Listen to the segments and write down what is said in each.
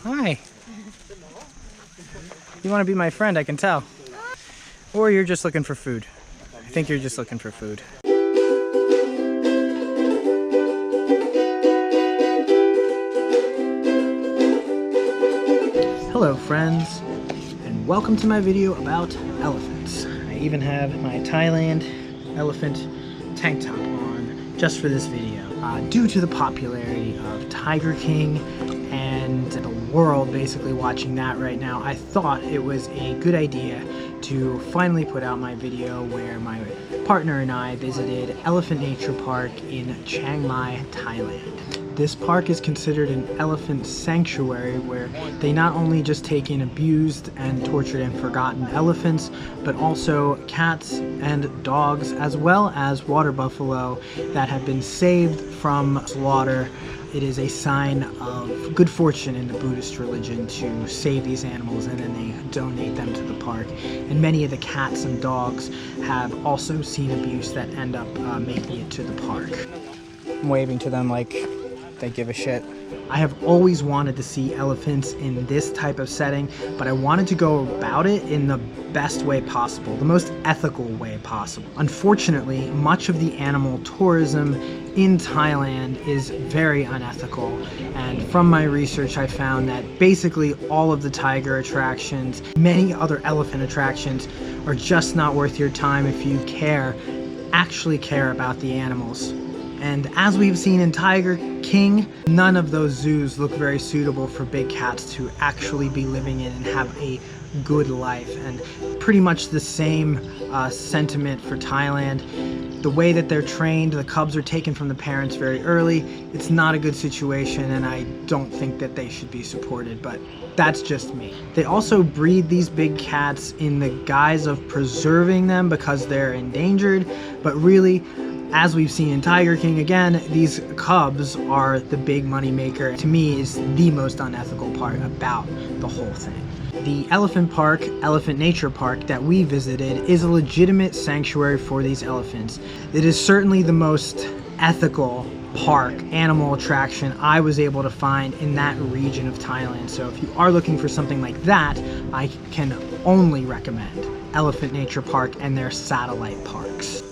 Hi. You want to be my friend, I can tell. Or you're just looking for food. I think you're just looking for food. Hello friends, and welcome to my video about elephants. I even have my Thailand elephant tank top on just for this video. Due to the popularity of Tiger King and the world basically watching that right now, I thought it was a good idea to finally put out my video where my partner and I visited Elephant Nature Park in Chiang Mai, Thailand. This park is considered an elephant sanctuary where they not only just take in abused and tortured and forgotten elephants, but also cats and dogs, as well as water buffalo that have been saved from slaughter. It is a sign of good fortune in the Buddhist religion to save these animals, and then they donate them to the park. And many of the cats and dogs have also seen abuse that end up making it to the park. I'm waving to them like they give a shit. I have always wanted to see elephants in this type of setting, but I wanted to go about it in the best way possible, the most ethical way possible. Unfortunately, much of the animal tourism in Thailand is very unethical, and from my research I found that basically all of the tiger attractions, many other elephant attractions, are just not worth your time if you actually care about the animals. And as we've seen in Tiger King, none of those zoos look very suitable for big cats to actually be living in and have a good life. And pretty much the same sentiment for Thailand. The way that they're trained, the cubs are taken from the parents very early. It's not a good situation, and I don't think that they should be supported, but that's just me. They also breed these big cats in the guise of preserving them because they're endangered, but really, as we've seen in Tiger King again, these cubs are the big money maker. To me, is the most unethical part about the whole thing. The elephant park, Elephant Nature Park, that we visited is a legitimate sanctuary for these elephants. It is certainly the most ethical park, animal attraction I was able to find in that region of Thailand. So if you are looking for something like that, I can only recommend Elephant Nature Park and their satellite parks.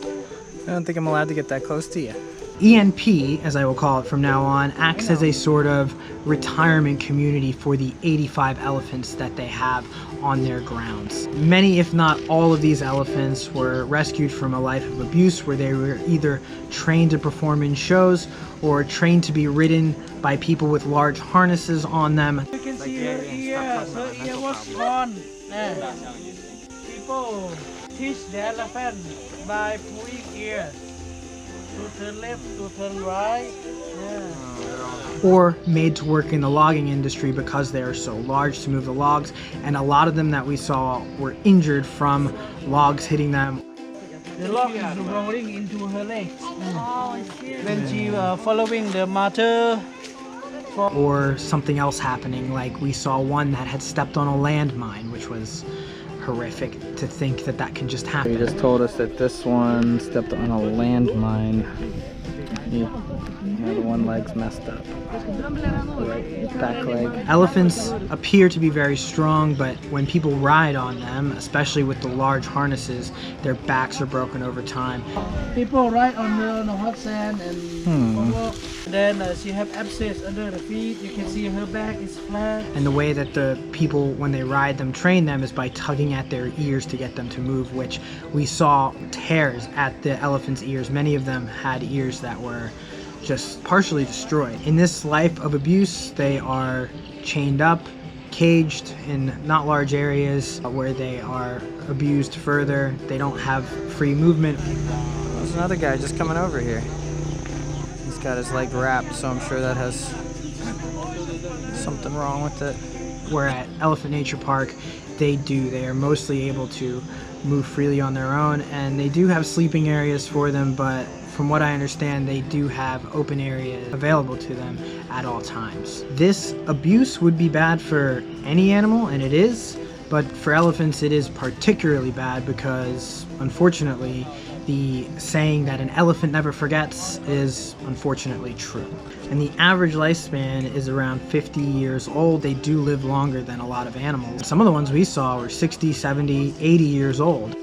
I don't think I'm allowed to get that close to you. ENP, as I will call it from now on, acts as a sort of retirement community for the 85 elephants that they have on their grounds. Many, if not all of these elephants were rescued from a life of abuse where they were either trained to perform in shows or trained to be ridden by people with large harnesses on them. You can see her ear was gone. People teach the elephant by pulling ears to turn left, to turn right. Or made to work in the logging industry because they are so large to move the logs, and a lot of them that we saw were injured from logs hitting them. The log is rolling into her legs. When she following the mother. Or something else happening, like we saw one that had stepped on a landmine, which was horrific to think that that can just happen. He just told us that this one stepped on a landmine. Yeah, the one leg's messed up. Right back leg. Elephants appear to be very strong, but when people ride on them, especially with the large harnesses, their backs are broken over time. People ride on her on the hot sand and then she have abscess under the feet. You can see her back is flat. And the way that the people, when they ride them, train them is by tugging at their ears to get them to move, which we saw tears at the elephant's ears. Many of them had ears that were just partially destroyed. In this life of abuse, they are chained up, caged in not large areas where they are abused further. They don't have free movement. There's another guy just coming over here. He's got his leg wrapped, so I'm sure that has something wrong with it. Where at Elephant Nature Park, they are mostly able to move freely on their own, and they do have sleeping areas for them, but from what I understand, they do have open areas available to them at all times. This abuse would be bad for any animal, and it is, but for elephants it is particularly bad because, unfortunately, the saying that an elephant never forgets is unfortunately true. And the average lifespan is around 50 years old. They do live longer than a lot of animals. Some of the ones we saw were 60, 70, 80 years old.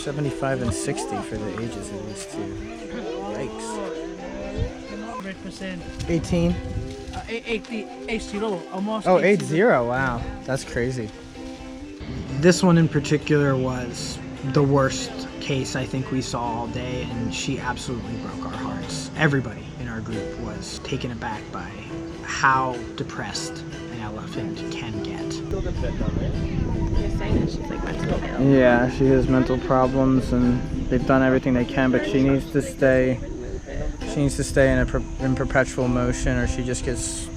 75 and 60 for the ages of these two. Yikes. 100%. 18? 80, almost. Oh, 80, wow. That's crazy. This one in particular was the worst case I think we saw all day, and she absolutely broke our hearts. Everybody in our group was taken aback by how depressed an elephant can get. You're saying that she's like mentally ill. Yeah, she has mental problems, and they've done everything they can, but she needs to stay. She needs to stay in perpetual motion, or she just gets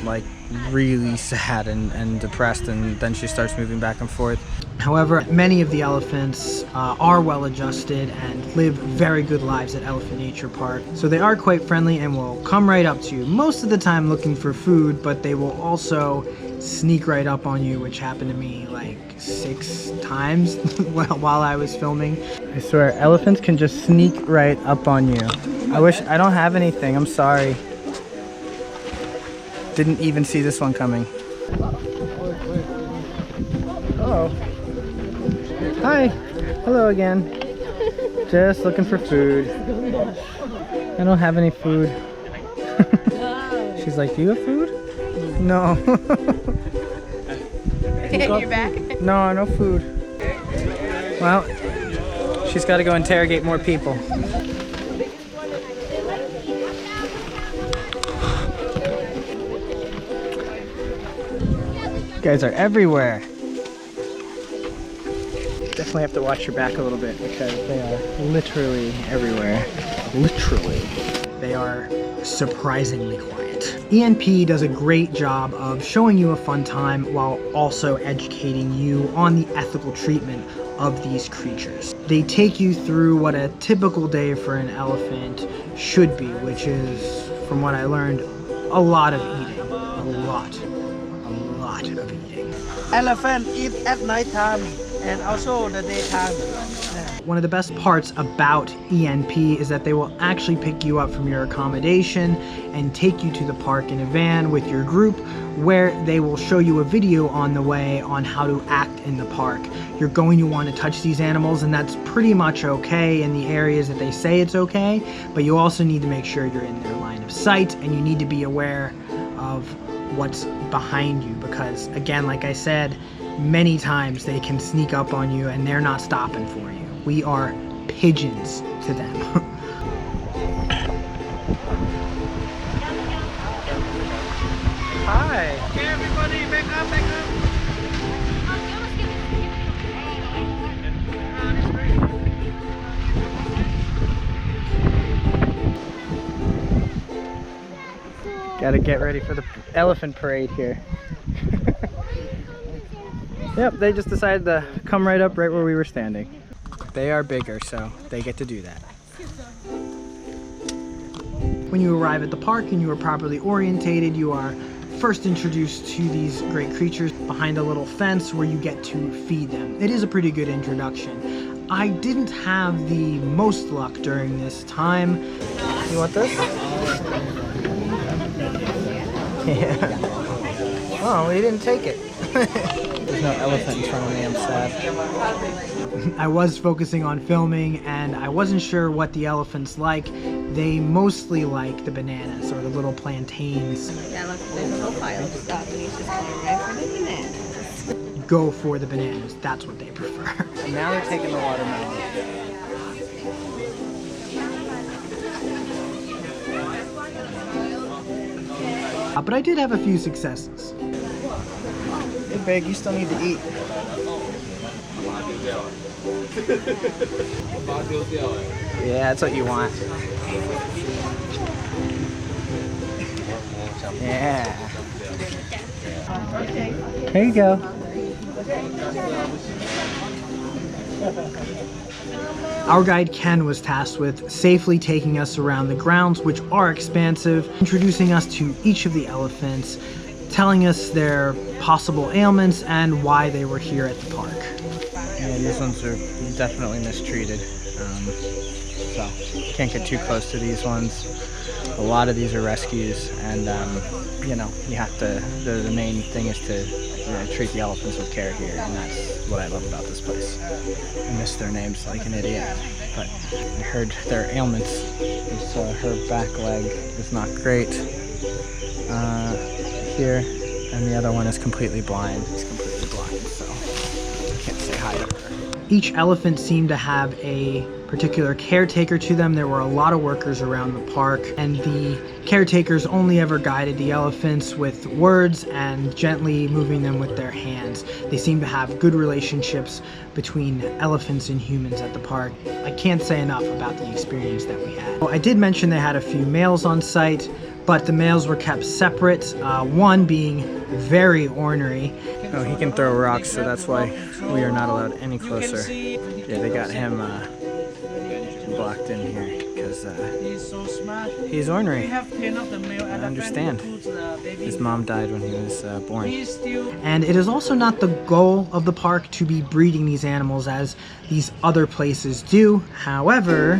like really sad and depressed, and then she starts moving back and forth. However, many of the elephants are well adjusted and live very good lives at Elephant Nature Park. So they are quite friendly and will come right up to you, most of the time looking for food, but they will also sneak right up on you, which happened to me like 6 times while I was filming. I swear, elephants can just sneak right up on you. I don't have anything, I'm sorry. Didn't even see this one coming. Oh. Hi. Hello again. Just looking for food. I don't have any food. She's like, do you have food? No. You're back? No, no food. Well, she's got to go interrogate more people. You guys are everywhere. Definitely have to watch your back a little bit because they are literally everywhere. Literally. They are surprisingly quiet. ENP does a great job of showing you a fun time while also educating you on the ethical treatment of these creatures. They take you through what a typical day for an elephant should be, which is, from what I learned, a lot of eating. A lot of eating. Elephant eat at night time and also the daytime. One of the best parts about ENP is that they will actually pick you up from your accommodation and take you to the park in a van with your group, where they will show you a video on the way on how to act in the park. You're going to want to touch these animals, and that's pretty much okay in the areas that they say it's okay, but you also need to make sure you're in their line of sight, and you need to be aware of what's behind you, because again, like I said, many times they can sneak up on you and they're not stopping for you. We are pigeons to them. Hi. Okay, everybody, back up, back up. Gotta get ready for the elephant parade here. Yep, they just decided to come right up right where we were standing. They are bigger, so they get to do that. When you arrive at the park and you are properly orientated, you are first introduced to these great creatures behind a little fence where you get to feed them. It is a pretty good introduction. I didn't have the most luck during this time. You want this? Yeah. Oh, he didn't take it. There's no elephant in front of me, I'm sad. I was focusing on filming and I wasn't sure what the elephants like. They mostly like the bananas or the little plantains. Yeah, look, there's a profile stuff and he's just coming right for the bananas. Go for the bananas, that's what they prefer. And now they're taking the watermelon. But I did have a few successes. Hey Big, you still need to eat. Yeah, that's what you want. Yeah. Here you go. Our guide Ken was tasked with safely taking us around the grounds, which are expansive, introducing us to each of the elephants, telling us their possible ailments and why they were here at the park. Yeah, these ones are definitely mistreated. So can't get too close to these ones. A lot of these are rescues, and you know, you have to, the main thing is to treat the elephants with care here, and that's what I love about this place. I miss their names like an idiot, but I heard their ailments. Her back leg is not great here, and the other one is completely blind. He's completely blind, so I can't say hi to her. Each elephant seemed to have a particular caretaker to them. There were a lot of workers around the park, and the caretakers only ever guided the elephants with words and gently moving them with their hands. They seem to have good relationships between elephants and humans at the park. I can't say enough about the experience that we had. Well, I did mention they had a few males on site, but the males were kept separate, one being very ornery. Oh, he can throw rocks, so that's why we are not allowed any closer. Yeah, they got him blocked in here because he's ornery. I understand. His mom died when he was born. And it is also not the goal of the park to be breeding these animals as these other places do. However,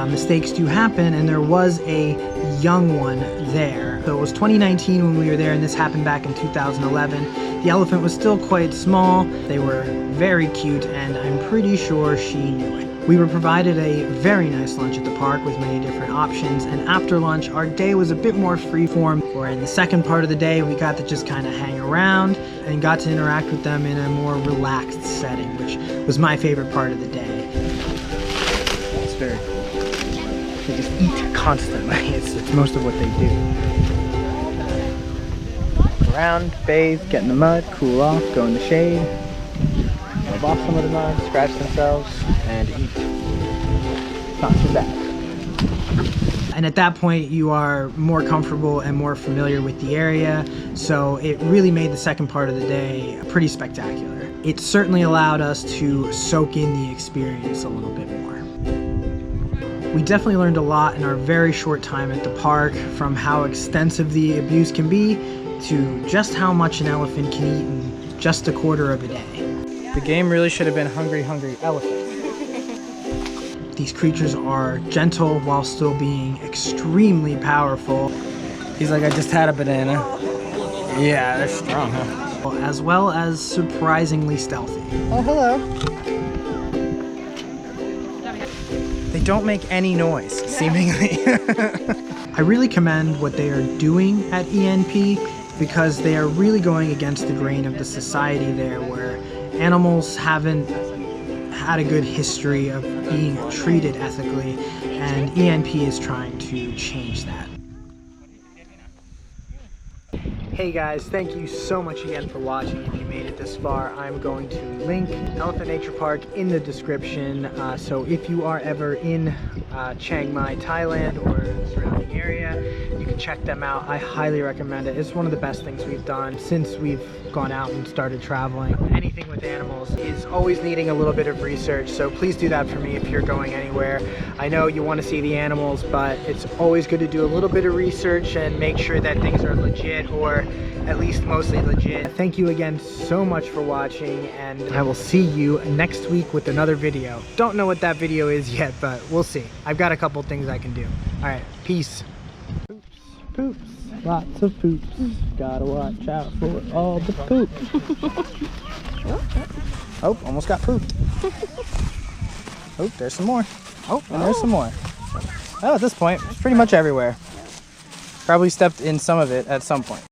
mistakes do happen, and there was a young one there. So it was 2019 when we were there, and this happened back in 2011. The elephant was still quite small. They were very cute, and I'm pretty sure she knew it. We were provided a very nice lunch at the park with many different options, and after lunch our day was a bit more freeform, where in the second part of the day we got to just kind of hang around and got to interact with them in a more relaxed setting, which was my favorite part of the day. It's very cool. They just eat constantly. It's most of what they do. Around, bathe, get in the mud, cool off, go in the shade, rub off some of the mud, scratch themselves, and eat. Not too bad. And at that point you are more comfortable and more familiar with the area, so it really made the second part of the day pretty spectacular. It certainly allowed us to soak in the experience a little bit more. We definitely learned a lot in our very short time at the park, from how extensive the abuse can be to just how much an elephant can eat in just a quarter of a day. The game really should have been hungry, hungry elephant. These creatures are gentle while still being extremely powerful. He's like, I just had a banana. Yeah, they're strong, huh? As well as surprisingly stealthy. Oh, hello. They don't make any noise, seemingly. I really commend what they are doing at ENP, because they are really going against the grain of the society there, where animals haven't had a good history of being treated ethically, and ENP is trying to change that. Hey guys, thank you so much again for watching. If you made it this far, I'm going to link Elephant Nature Park in the description. So if you are ever in Chiang Mai, Thailand, or surrounding area, you can check them out. I highly recommend it. It's one of the best things we've done since we've gone out and started traveling. Anything with animals is always needing a little bit of research, so please do that for me if you're going anywhere. I know you want to see the animals, but it's always good to do a little bit of research and make sure that things are legit, or at least mostly legit. Thank you again so much for watching, and I will see you next week with another video. Don't know what that video is yet, but we'll see. I've got a couple things I can do. Alright, peace. Poops, poops, lots of poops. Gotta watch out for all the poop. Oh, almost got pooped. Oh, there's some more. Oh, and there's some more. Oh, at this point, it's pretty much everywhere. Probably stepped in some of it at some point.